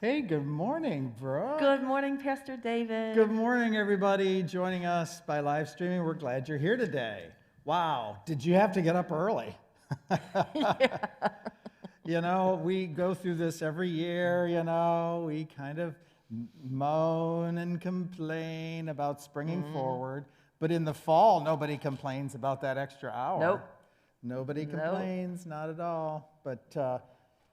Hey, good morning, bro. Good morning, Pastor David. Good morning, everybody joining us by live streaming. We're glad you're here today. Wow, did you have to get up early? Yeah. You know, we go through this every year, we kind of moan and complain about springing forward. But in the fall, nobody complains about that extra hour. Nope. Nobody Nope. complains, not at all. But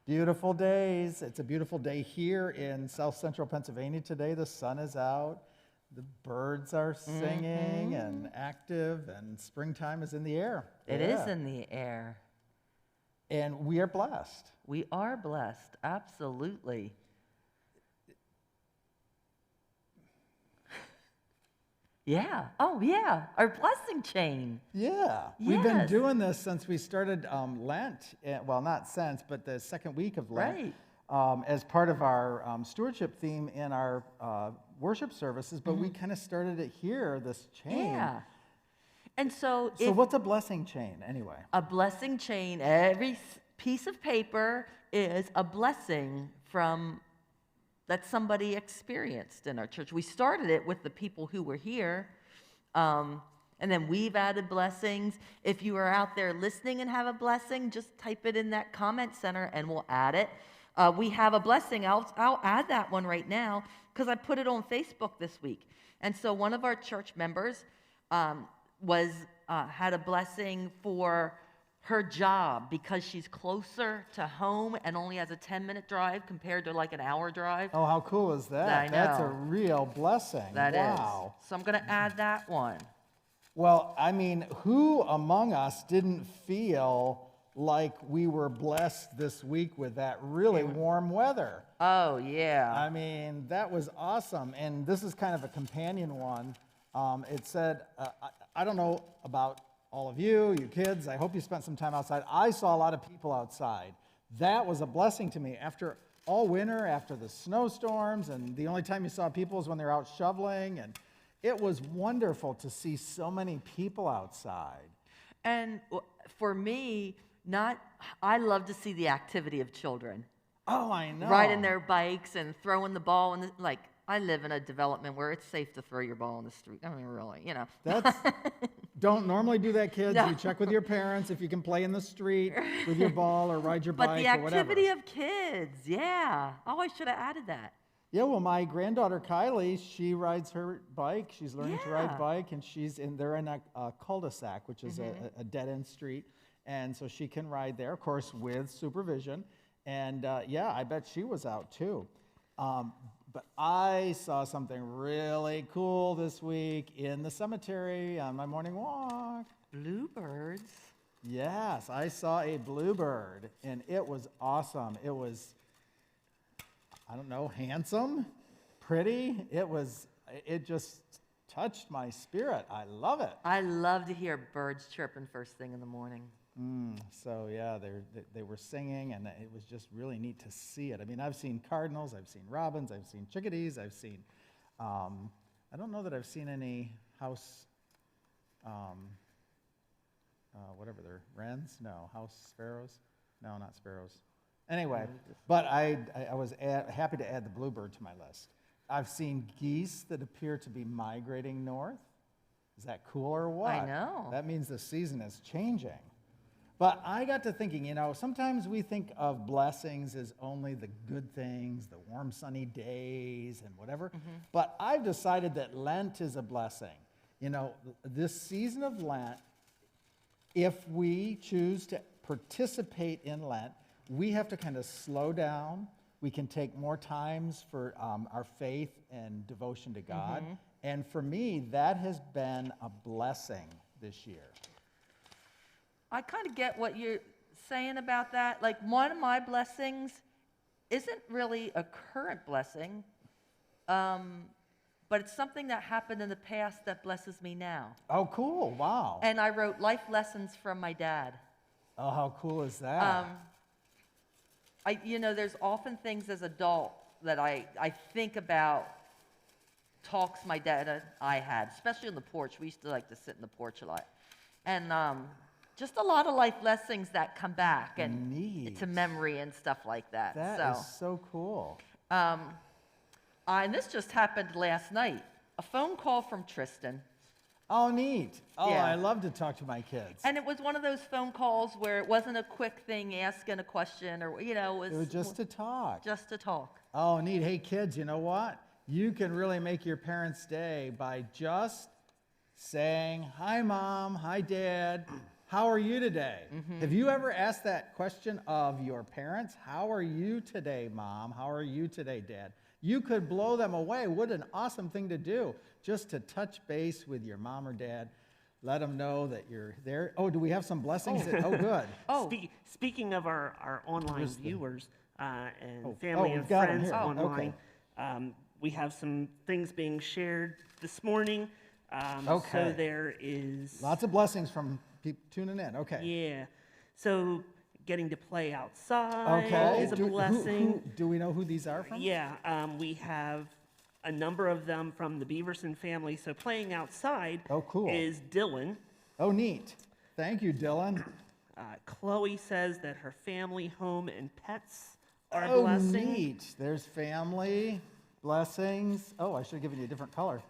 beautiful days. It's a beautiful day here in South Central Pennsylvania today. The sun is out. The birds are singing and active, and springtime is in the air. It is in the air. And we are blessed. We are blessed, absolutely. Yeah. Oh, yeah. Our blessing chain. Yeah. We've been Yes. doing this since we started Lent. Well, not since, but the second week of Lent. Right. As part of our stewardship theme in our worship services, but we kind of started it here, this chain. Yeah. And so, So what's a blessing chain anyway? a blessing chain, every piece of paper is a blessing from that somebody experienced in our church. We started it with the people who were here, and then we've added blessings. If you are out there listening and have a blessing, just type it in that comment center and we'll add it. We have a blessing. I'll add that one right now because I put it on Facebook this week. And so one of our church members had a blessing for her job because she's closer to home and only has a 10-minute drive compared to like an hour drive. Oh, how cool is that? I That's a know. real blessing. That is. Wow. So I'm going to add that one. Well, I mean, who among us didn't feel like we were blessed this week with that really warm weather? Oh, yeah. I mean, that was awesome. And this is kind of a companion one. It said, I don't know about all of you kids, I hope you spent some time outside. I saw a lot of people outside. That was a blessing to me. After all winter, after the snowstorms, and the only time you saw people is when they're out shoveling, and it was wonderful to see so many people outside. And for me, I love to see the activity of children. Oh, I know. Riding their bikes and throwing the ball. I live in a development where it's safe to throw your ball in the street. I mean, really, Don't normally do that, kids. No. You check with your parents if you can play in the street with your ball or ride your But bike the or whatever. activity of kids, yeah. Oh, I should have added that. Yeah, well, my granddaughter Kylie, she rides her bike. She's learning to ride Yeah. bike, and they're in a cul-de-sac, which is a dead-end street, and so she can ride there, of course, with supervision. And yeah, I bet she was out too. But I saw something really cool this week in the cemetery on my morning walk. Bluebirds. Yes, I saw a bluebird, and it was awesome. It was, I don't know, handsome, pretty. It just touched my spirit. I love it. I love to hear birds chirping first thing in the morning. So yeah, they were singing, and it was just really neat to see it. I mean, I've seen cardinals, I've seen robins, I've seen chickadees, I've seen, I don't know that I've seen any house, whatever they're, wrens? No, house sparrows? No, not sparrows. Anyway, but I was happy to add the bluebird to my list. I've seen geese that appear to be migrating north. Is that cool or what? I know. That means the season is changing. But I got to thinking, sometimes we think of blessings as only the good things, the warm, sunny days and whatever. But I've decided that Lent is a blessing. This season of Lent, if we choose to participate in Lent, we have to kind of slow down. We can take more times for our faith and devotion to God. And for me, that has been a blessing this year. I kind of get what you're saying about that. Like, one of my blessings isn't really a current blessing, but it's something that happened in the past that blesses me now. Oh, cool. Wow. And I wrote life lessons from my dad. Oh, how cool is that? There's often things as adult that I think about talks my dad and I had, especially on the porch. We used to like to sit in the porch a lot. And just a lot of life lessons that come back and Neat. to memory and stuff like that. That is so cool. And this just happened last night. A phone call from Tristan. Oh, neat. Oh, Yeah. I love to talk to my kids. And it was one of those phone calls where it wasn't a quick thing, asking a question, or, you know, It was just to talk. just to talk. Oh, neat. Hey, kids, you know what? You can really make your parents' day by just saying, hi, Mom, hi, Dad, how are you today? Have you ever asked that question of your parents? How are you today, Mom? How are you today, Dad? You could blow them away. What an awesome thing to do, just to touch base with your mom or dad. Let them know that you're there. Oh, do we have some blessings? Oh, good. Oh, Speaking of our online Where's the- viewers and Oh, family we've and got 'em friends here. Oh, online, we have some things being shared this morning. Okay. So there is, Lots of blessings from people tuning in. Okay. yeah. So getting to play outside Okay. is a blessing. Do we know who these are from? Yeah, we have a number of them from the Beaverson family. So playing outside Oh, cool. is Dylan. Oh, neat. Thank you, Dylan. Chloe says that her family, home, and pets are a Oh, blessing. neat. There's family, blessings. Oh, I should have given you a different color.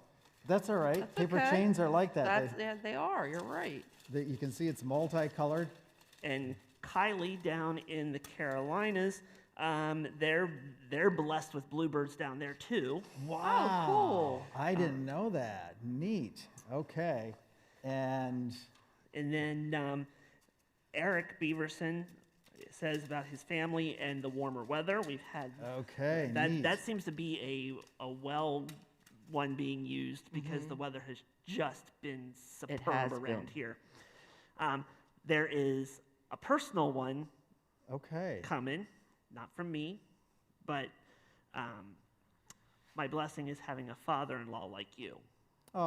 That's all right. That's Paper okay. chains are like that. that's, yeah, they are, you're right. You can see it's multicolored. And Kylie down in the Carolinas, they're blessed with bluebirds down there too. Wow. cool. I didn't know that. Neat. Okay. And And then Eric Beaverson says about his family and the warmer weather. We've had okay, that. neat. That seems to be a well one being used because the weather has just been superb has around been. here. There is a personal one Okay. coming, not from me, but my blessing is having a father-in-law like you. Aw,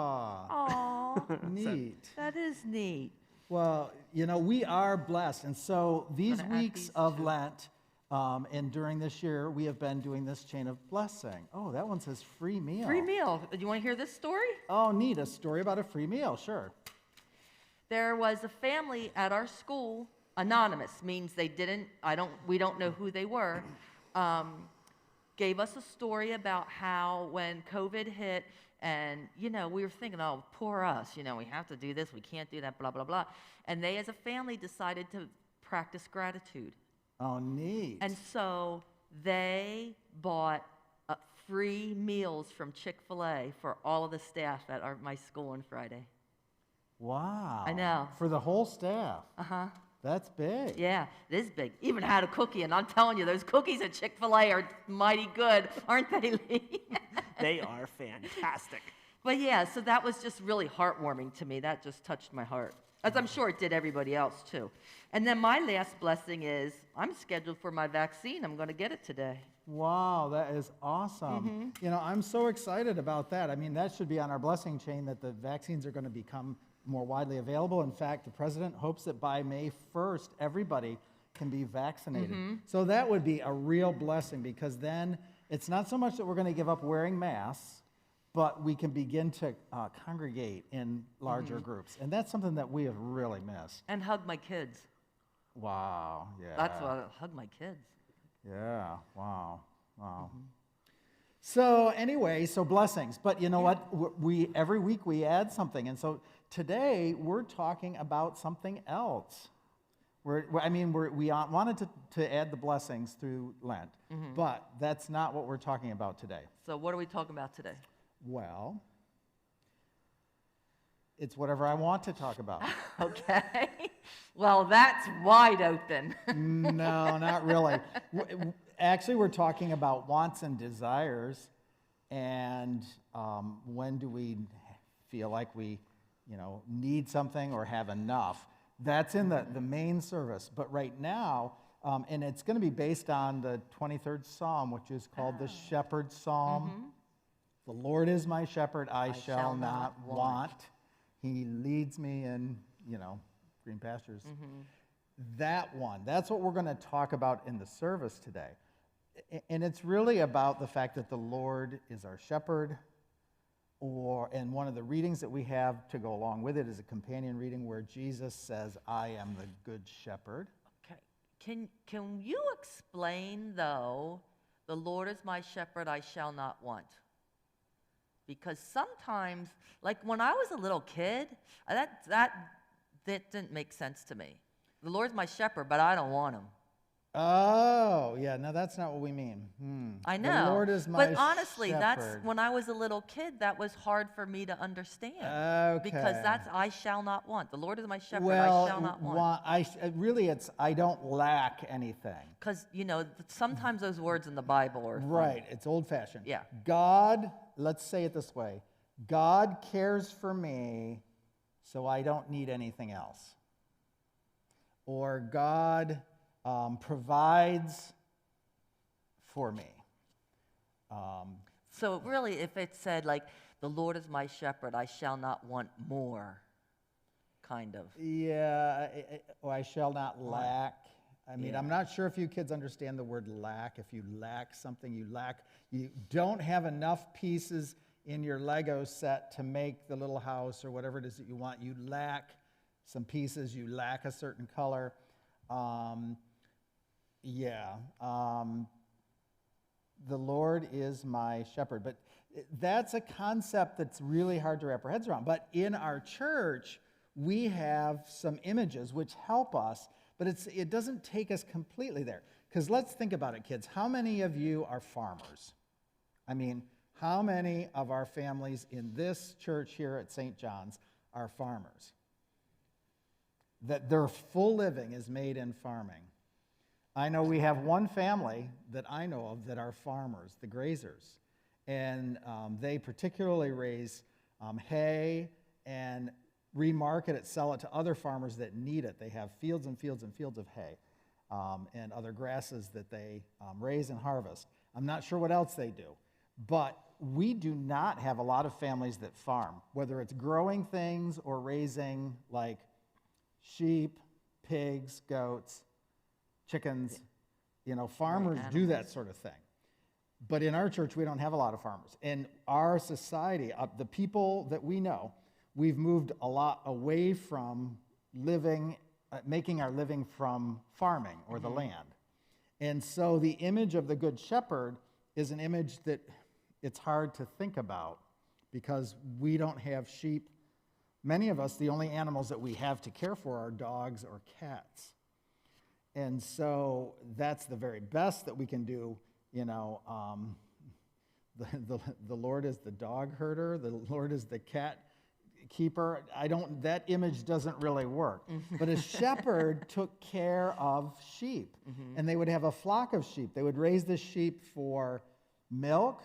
Aw, neat. that is neat. Well, you know, we are blessed. And so these Gonna add weeks these of too. Lent, and during this year, we have been doing this chain of blessing. Oh, that one says free meal. Free meal. Do you want to hear this story? Oh, neat. A story about a free meal. Sure. There was a family at our school, anonymous, means they didn't, we don't know who they were, gave us a story about how when COVID hit, and, you know, we were thinking, oh, poor us, you know, we have to do this, we can't do that, blah, blah, blah. And they, as a family, decided to practice gratitude. Oh, neat. And so they bought free meals from Chick-fil-A for all of the staff at my school on Friday. Wow. I know. For the whole staff. Uh-huh. That's big. Yeah, it is big. Even had a cookie, and I'm telling you, those cookies at Chick-fil-A are mighty good, aren't they, Lee? They are fantastic. But yeah, so that was just really heartwarming to me. That just touched my heart, as I'm sure it did everybody else too. And then my last blessing is I'm scheduled for my vaccine. I'm going to get it today. Wow, that is awesome. You know, I'm so excited about that. I mean, that should be on our blessing chain that the vaccines are going to become more widely available. In fact, the president hopes that by May 1st, everybody can be vaccinated. So that would be a real blessing, because then it's not so much that we're going to give up wearing masks, but we can begin to congregate in larger groups. And that's something that we have really missed. And hug my kids. Wow, yeah. That's what I hug my kids. Yeah, wow, wow. So anyway, so blessings. But you know what? We every week we add something. And so today we're talking about something else. We wanted to add the blessings through Lent, but that's not what we're talking about today. So what are we talking about today? Well, it's whatever I want to talk about. Okay. Well, that's wide open. No, not really. Actually, we're talking about wants and desires, and when do we feel like we, need something or have enough. That's in the main service. But right now, and it's going to be based on the 23rd Psalm, which is called the Shepherd's Psalm. The Lord is my shepherd, I shall not want. He leads me in, green pastures. That one, that's what we're going to talk about in the service today. And it's really about the fact that the Lord is our shepherd. And one of the readings that we have to go along with it is a companion reading where Jesus says, I am the good shepherd. Okay. Can you explain, though, The Lord is my shepherd, I shall not want. Because sometimes, like when I was a little kid, that didn't make sense to me. The Lord's my shepherd, but I don't want him. Oh, yeah, no, that's not what we mean. I know. The Lord is my but honestly, that's shepherd. when I was a little kid, that was hard for me to understand. Because Okay. that's I shall not want. The Lord is my shepherd, Well, I shall not want. really, it's I don't lack anything. Because, sometimes those words in the Bible are funny. Right, it's old-fashioned. Yeah. God, let's say it this way, God cares for me, so I don't need anything else. Or God provides for me. So really, if it said like, the Lord is my shepherd, I shall not want more, kind of. Yeah, I shall not lack. I mean, Yeah. I'm not sure if you kids understand the word lack. If you lack something, you don't have enough pieces in your Lego set to make the little house or whatever it is that you want. You lack some pieces, you lack a certain color. The Lord is my shepherd. But that's a concept that's really hard to wrap our heads around. But in our church, we have some images which help us, but it doesn't take us completely there. Because let's think about it, kids. How many of you are farmers? I mean, how many of our families in this church here at St. John's are farmers? That their full living is made in farming. I know we have one family that I know of that are farmers, the Grazers. And they particularly raise hay and remarket it, sell it to other farmers that need it. They have fields and fields and fields of hay and other grasses that they raise and harvest. I'm not sure what else they do. But we do not have a lot of families that farm, whether it's growing things or raising like sheep, pigs, goats, chickens. Farmers do that sort of thing. But in our church, we don't have a lot of farmers. In our society, the people that we know, we've moved a lot away from making our living from farming or the land. And so the image of the Good Shepherd is an image that it's hard to think about because we don't have sheep. Many of us, the only animals that we have to care for are dogs or cats. And so that's the very best that we can do. The Lord is the dog herder, the Lord is the cat keeper. That image doesn't really work. But a shepherd took care of sheep, and they would have a flock of sheep. They would raise the sheep for milk.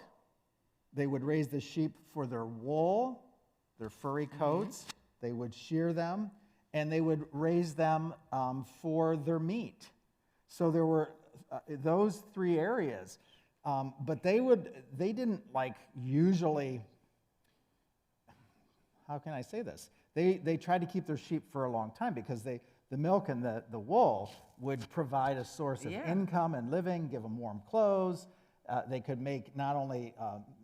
They would raise the sheep for their wool, their furry coats. They would shear them, and they would raise them for their meat. So there were those three areas. But they didn't usually, how can I say this? They tried to keep their sheep for a long time because the milk and the wool would provide a source of income and living, give them warm clothes. They could make not only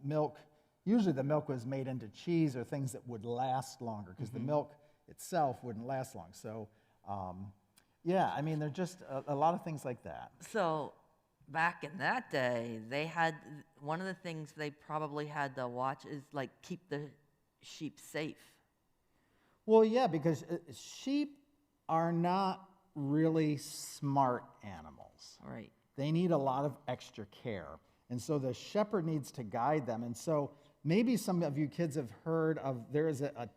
milk, usually the milk was made into cheese or things that would last longer because the milk itself wouldn't last long. So, there are just a lot of things like that. So back in that day, they had, one of the things they probably had to watch is keep the sheep safe. Well, yeah, because sheep are not really smart animals. Right. They need a lot of extra care. And so the shepherd needs to guide them. And so maybe some of you kids have heard of, there is a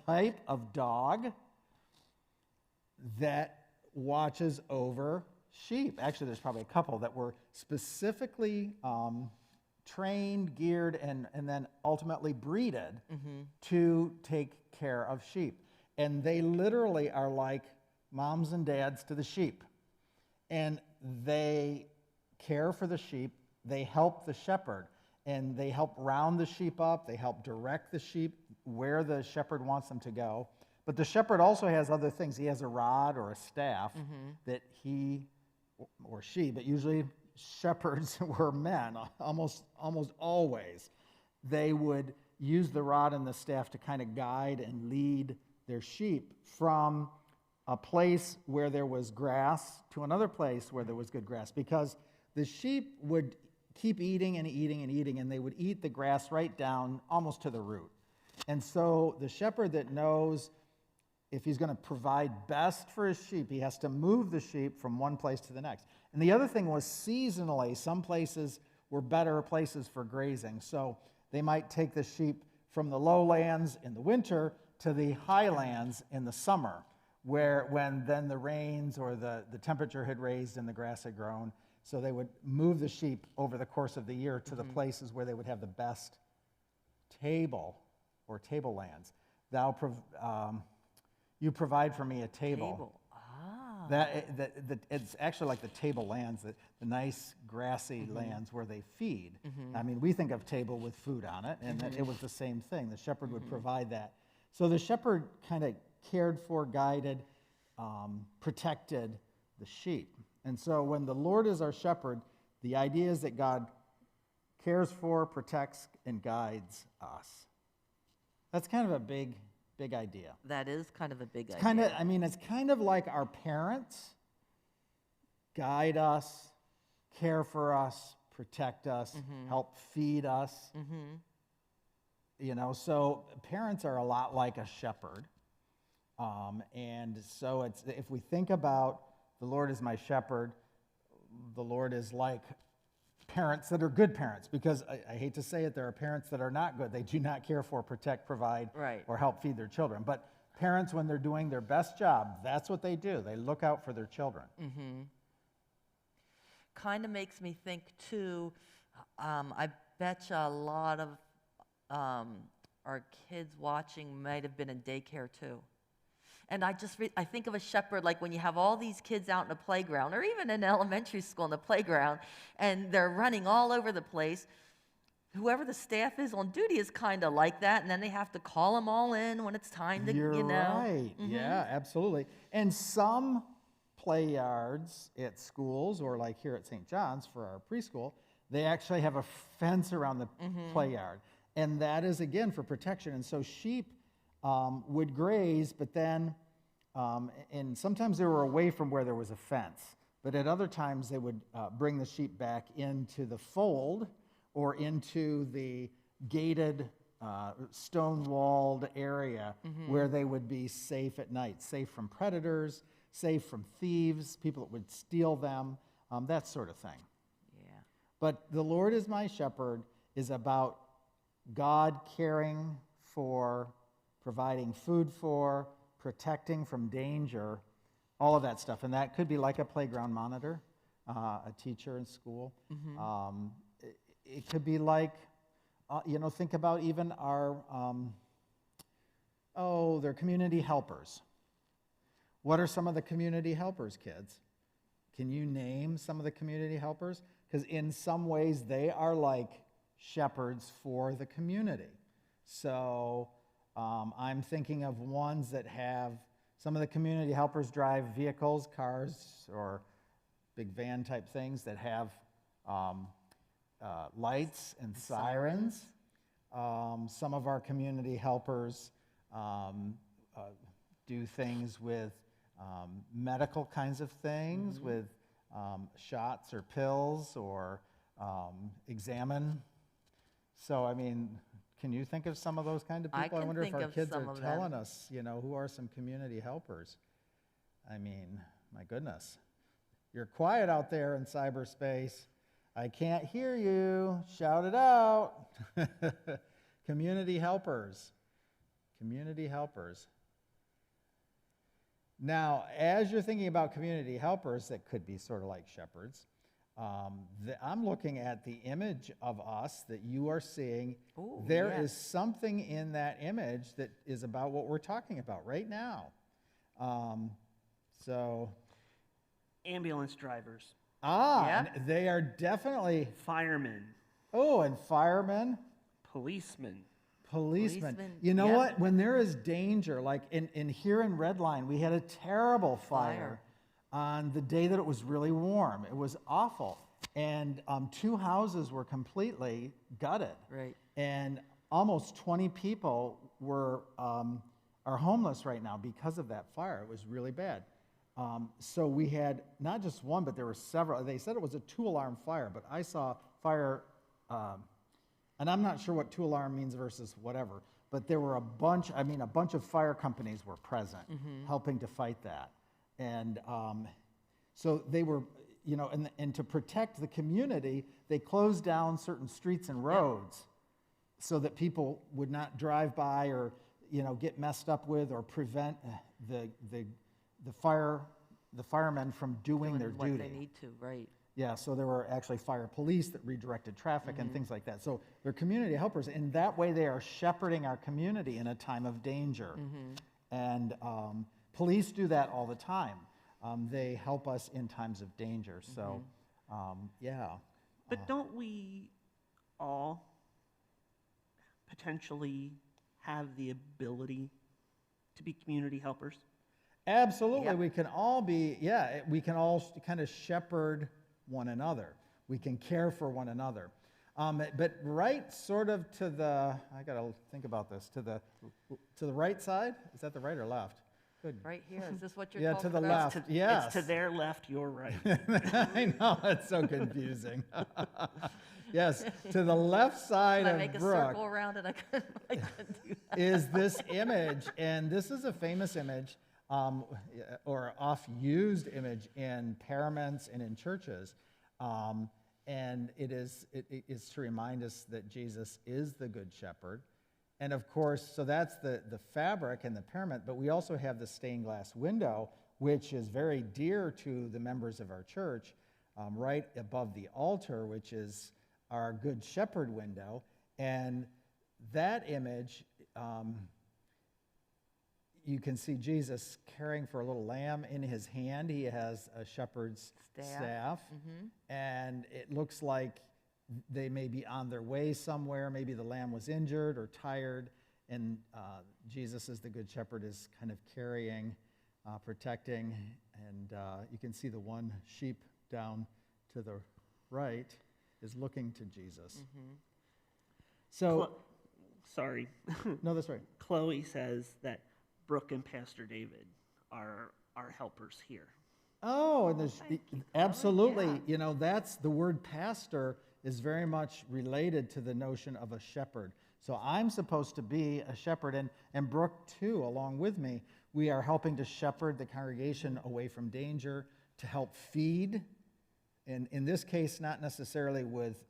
type of dog that watches over sheep. Actually, there's probably a couple that were specifically trained, geared, and then ultimately breeded to take care of sheep. And they literally are like moms and dads to the sheep. And they care for the sheep, they help the shepherd, and they help round the sheep up, they help direct the sheep where the shepherd wants them to go. But the shepherd also has other things. He has a rod or a staff that he or she, but usually shepherds were men, almost always. They would use the rod and the staff to kind of guide and lead their sheep from a place where there was grass to another place where there was good grass, because the sheep would keep eating and eating and eating, and they would eat the grass right down almost to the root. And so the shepherd that knows if he's going to provide best for his sheep, he has to move the sheep from one place to the next. And the other thing was seasonally, some places were better places for grazing. So they might take the sheep from the lowlands in the winter to the highlands in the summer, where when then the rains or the temperature had raised and the grass had grown. So they would move the sheep over the course of the year to the places where they would have the best table or tablelands. You provide for me a table. Ah. It's actually like the tablelands, the nice grassy lands where they feed. I mean, we think of table with food on it, and that it was the same thing. The shepherd would provide that. So the shepherd kind of cared for, guided, protected the sheep. And so when the Lord is our shepherd, the idea is that God cares for, protects, and guides us. That's kind of a big idea. That is kind of a big idea. It's kind of like our parents guide us, care for us, protect us, help feed us. So parents are a lot like a shepherd. And so if we think about the Lord is my shepherd, the Lord is like parents that are good parents, because I hate to say it, there are parents that are not good. They do not care for, protect, provide, or help feed their children. But parents, when they're doing their best job, that's what they do. They look out for their children. Kind of makes me think, too, I bet you a lot of our kids watching might have been in daycare, too. And I think of a shepherd like when you have all these kids out in a playground, or even in elementary school in the playground, and they're running all over the place. Whoever the staff is on duty is kind of like that, and then they have to call them all in when it's time to, You're right. Yeah, absolutely. And some play yards at schools, or like here at St. John's for our preschool, they actually have a fence around the play yard. And that is, again, for protection. And so sheep would graze, but then, and sometimes they were away from where there was a fence, but at other times they would bring the sheep back into the fold or into the gated, stone-walled area where they would be safe at night, safe from predators, safe from thieves, people that would steal them, that sort of thing. Yeah. But the Lord is my shepherd is about God caring for, providing food for, protecting from danger, all of that stuff. And that could be like a playground monitor, a teacher in school. It could be like, think about even our, they're community helpers. What are some of the community helpers, kids? Can you name some of the community helpers? Because in some ways they are like shepherds for the community. So I'm thinking of ones that have, some of the community helpers drive vehicles, cars, or big van type things that have lights and sirens. Some of our community helpers do things with medical kinds of things, with shots or pills, or examine. So, can you think of some of those kind of people? I wonder if our kids are telling us, who are some community helpers. My goodness. You're quiet out there in cyberspace. I can't hear you. Shout it out. Community helpers. Community helpers. Now, as you're thinking about community helpers that could be sort of like shepherds, I'm looking at the image of us that you are seeing. Ooh, there yes. is something in that image that is about what we're talking about right now. Ambulance drivers. Yeah. And they are definitely. Firemen. Oh, and firemen. Policemen. Policemen. You know what? When there is danger, like in here in Redline, we had a terrible fire on the day that it was really warm. It was awful. And 2 houses were completely gutted. Right. And almost 20 people are are homeless right now because of that fire. It was really bad. So we had not just one, but there were several. They said it was a 2-alarm fire, but I saw fire, and I'm not sure what 2-alarm means versus whatever, but there were a bunch of fire companies were present helping to fight that. And so they were, and to protect the community, they closed down certain streets and roads so that people would not drive by or, get messed up with or prevent the firemen from doing their what duty. they need to, right. Yeah, so there were actually fire police that redirected traffic and things like that. So they're community helpers. In that way, they are shepherding our community in a time of danger. And police do that all the time. They help us in times of danger. So, yeah. But don't we all potentially have the ability to be community helpers? Absolutely. Yep. We can all kind of shepherd one another. We can care for one another. But right sort of to the, I got to think about this, to the right side? Is that the right or left? Good. Right here, is this what you're Yeah, talking to the about? left. Yes. It's to their left, your right. I know, it's so confusing. Yes, to the left side Can I of make a Brooke circle around it? I couldn't do that. is this image, and this is a famous image, or oft-used image in paraments and in churches, and it is to remind us that Jesus is the Good Shepherd. And of course, so that's the fabric and the parament, but we also have the stained glass window, which is very dear to the members of our church, right above the altar, which is our Good Shepherd window. And that image, you can see Jesus caring for a little lamb in his hand. He has a shepherd's staff. And it looks like they may be on their way somewhere. Maybe the lamb was injured or tired, and Jesus, as the Good Shepherd, is kind of carrying, protecting, and you can see the one sheep down to the right is looking to Jesus. So, Sorry. no, that's right. Chloe says that Brooke and Pastor David are our helpers here. Oh, and there's Thank you, Chloe. absolutely, Yeah. That's the word pastor is very much related to the notion of a shepherd. So I'm supposed to be a shepherd, and Brooke too, along with me. We are helping to shepherd the congregation away from danger, to help feed, and in this case, not necessarily with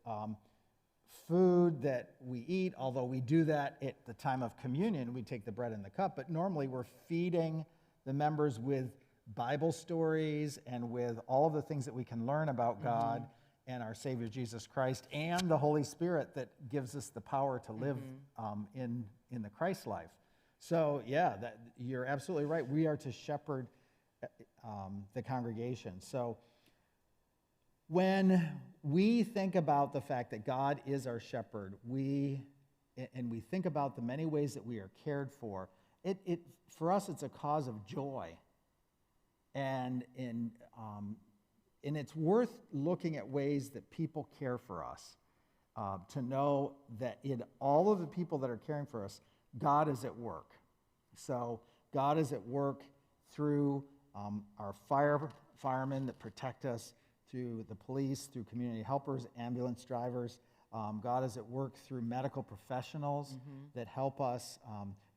food that we eat, although we do that at the time of communion. We take the bread and the cup, but normally we're feeding the members with Bible stories and with all of the things that we can learn about God and our Savior Jesus Christ and the Holy Spirit that gives us the power to live in the Christ life. So yeah, you're absolutely right. We are to shepherd the congregation. So when we think about the fact that God is our shepherd, we think about the many ways that we are cared for, for us it's a cause of joy. And it's worth looking at ways that people care for us, to know that in all of the people that are caring for us, God is at work. So God is at work through our firemen that protect us, through the police, through community helpers, ambulance drivers. God is at work through medical professionals that help us.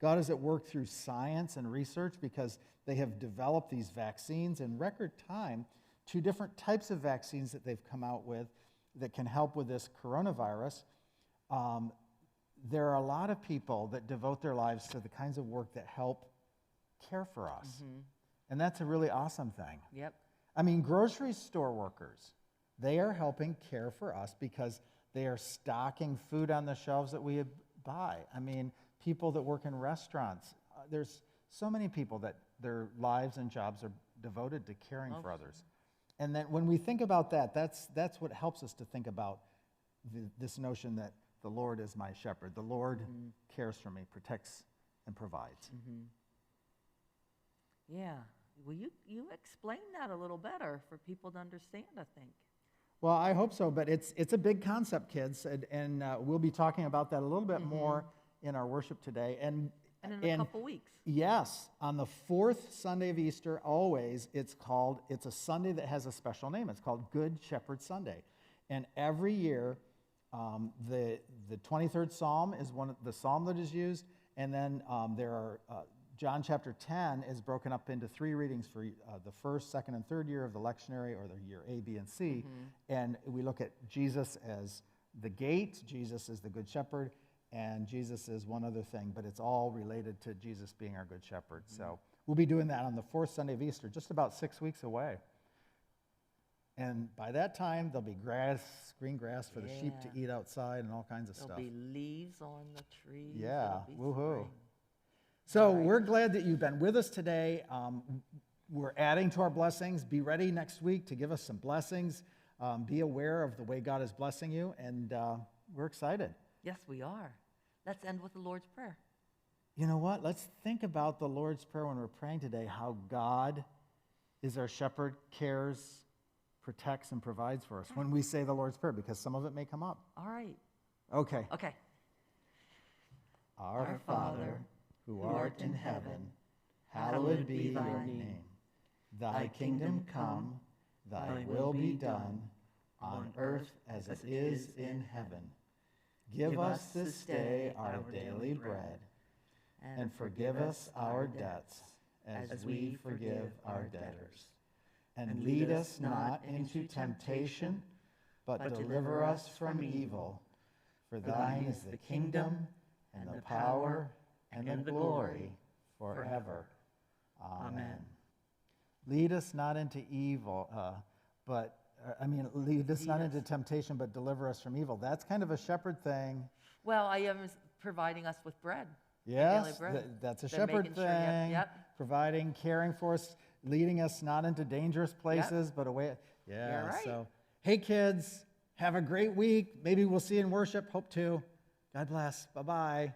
God is at work through science and research, because they have developed these vaccines in record time, 2 different types of vaccines that they've come out with that can help with this coronavirus. There are a lot of people that devote their lives to the kinds of work that help care for us. And that's a really awesome thing. Yep. I mean, grocery store workers, they are helping care for us because they are stocking food on the shelves that we buy. I mean, people that work in restaurants, there's so many people that their lives and jobs are devoted to caring for others. And then when we think about that, that's what helps us to think about this notion that the Lord is my shepherd. The Lord cares for me, protects, and provides. Yeah. Well, you explain that a little better for people to understand, I think. Well, I hope so, but it's a big concept, kids, and we'll be talking about that a little bit more in our worship today. And And in a couple weeks. Yes, on the fourth Sunday of Easter, always, it's a Sunday that has a special name. It's called Good Shepherd Sunday. And every year, the 23rd Psalm is the psalm that is used, and then there are, John chapter 10 is broken up into 3 readings for the first, second, and third year of the lectionary, or the year A, B, and C. And we look at Jesus as the gate, Jesus is the Good Shepherd, and Jesus is one other thing, but it's all related to Jesus being our Good Shepherd. So we'll be doing that on the fourth Sunday of Easter, just about 6 weeks away. And by that time, there'll be green grass for the sheep to eat outside and all kinds of stuff. There'll be leaves on the trees. Yeah, It'll be woohoo. spring. So we're glad that you've been with us today. We're adding to our blessings. Be ready next week to give us some blessings. Be aware of the way God is blessing you, and we're excited. Yes, we are. Let's end with the Lord's Prayer. You know what? Let's think about the Lord's Prayer when we're praying today, how God is our shepherd, cares, protects, and provides for us when we say the Lord's Prayer, because some of it may come up. All right. Okay. Okay. Our Father, who art in heaven, hallowed be your name. Thy kingdom come, thy will be done, on earth as it is in heaven. Give us this day our daily bread, and forgive us our debts, as we forgive our debtors. And lead us not into temptation, but deliver us from evil. For thine is the kingdom, and the power, and the glory, forever. Amen. Lead us not into evil, lead us not into temptation, but deliver us from evil. That's kind of a shepherd thing. Well, I am providing us with bread. Yes, Daily bread. that's a They're shepherd making sure, yep, thing. yep. Providing, caring for us, leading us not into dangerous places, but away. Yeah, You're right. So, hey kids, have a great week. Maybe we'll see you in worship. Hope to. God bless. Bye-bye.